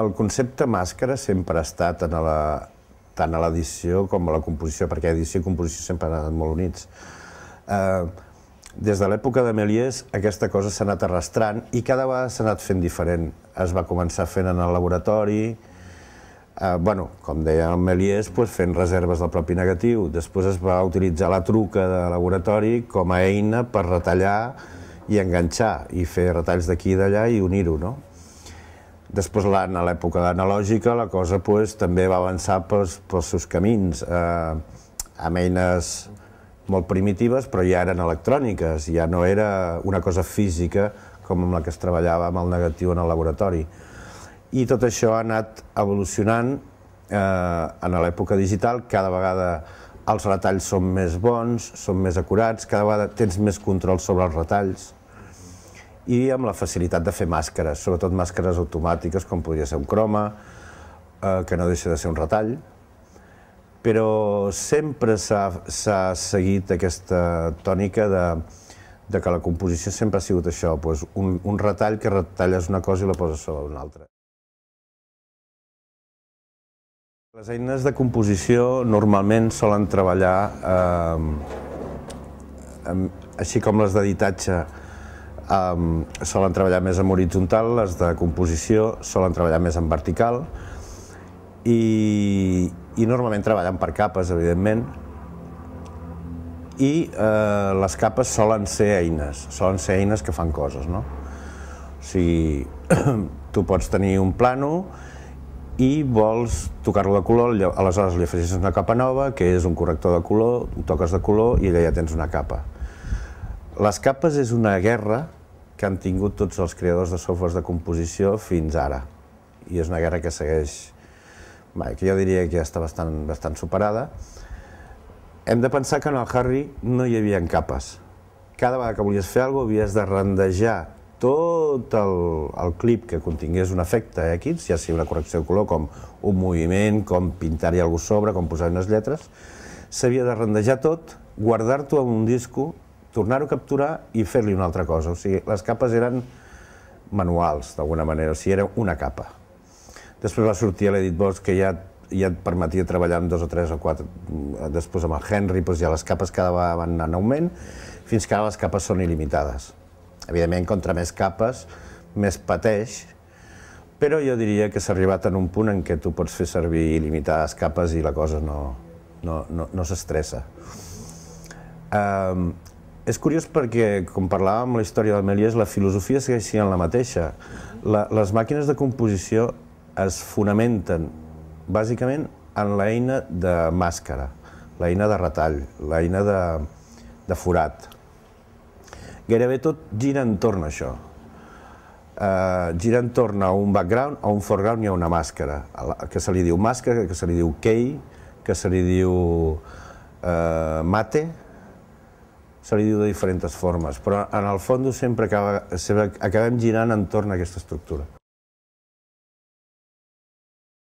El concepte màscara sempre ha estat tant a l'edició com a la composició, perquè edició i composició sempre han anat molt units. Des de l'època de Méliès aquesta cosa s'ha anat arrastrant i cada vegada s'ha anat fent diferent. Es va començar fent en el laboratori, com deia el Méliès, fent reserves del propi negatiu. Després es va utilitzar la truca de laboratori com a eina per retallar i enganxar, i fer retalls d'aquí i d'allà i unir-ho, no? Després, a l'època analògica, la cosa també va avançar pels seus camins, amb eines molt primitives, però ja eren electròniques, ja no era una cosa física com amb la que es treballava amb el negatiu en el laboratori. I tot això ha anat evolucionant en l'època digital. Cada vegada els retalls són més bons, són més acurats, cada vegada tens més control sobre els retalls, i amb la facilitat de fer màscares, sobretot màscares automàtiques, com podria ser un croma, que no deixa de ser un retall, però sempre s'ha seguit aquesta tònica de que la composició sempre ha sigut això, un retall que retalles una cosa i la poses sobre una altra. Les eines de composició normalment solen treballar, així com les d'editatge, solen treballar més en horitzontal, les de composició solen treballar més en vertical i normalment treballen per capes, evidentment, i les capes solen ser eines que fan coses, no? O sigui, tu pots tenir un plànol i vols tocar-lo de color, aleshores li afegeixes una capa nova, que és un corrector de color, ho toques de color i allà ja tens una capa. Les capes és una guerra que han tingut tots els creadors de softwares de composició fins ara, i és una guerra que segueix, que jo diria que ja està bastant superada. Hem de pensar que en el Harry no hi havia capes. Cada vegada que volies fer alguna cosa havies de rendejar tot el clip que contingués un efecte X, ja sigui una correcció de color, com un moviment, com pintar-hi alguna cosa sobre, com posar unes lletres, s'havia de rendejar tot, guardar-ho en un disco, tornar-ho a capturar i fer-li una altra cosa. O sigui, les capes eren manuals, d'alguna manera, o sigui, era una capa. Després va sortir l'Editbox, que ja et permetia treballar amb 2 o 3 o 4. Després amb el Henry, ja les capes cada vegada van anar en augment, fins que ara les capes són il·limitades. Evidentment, contra més capes, més pateix, però jo diria que s'ha arribat en un punt en què tu pots fer servir il·limitades capes i la cosa no s'estressa. És curiós perquè, com parlàvem amb la història del Méliès, la filosofia segueix sent la mateixa. Les màquines de composició es fonamenten bàsicament en l'eina de màscara, l'eina de retall, l'eina de forat. Gairebé tot gira entorn a això. Gira entorn a un background, a un foreground i a una màscara, que se li diu màscara, que se li diu key, que se li diu mate, se li diu de diferents formes, però en el fons sempre acabem girant entorn a aquesta estructura.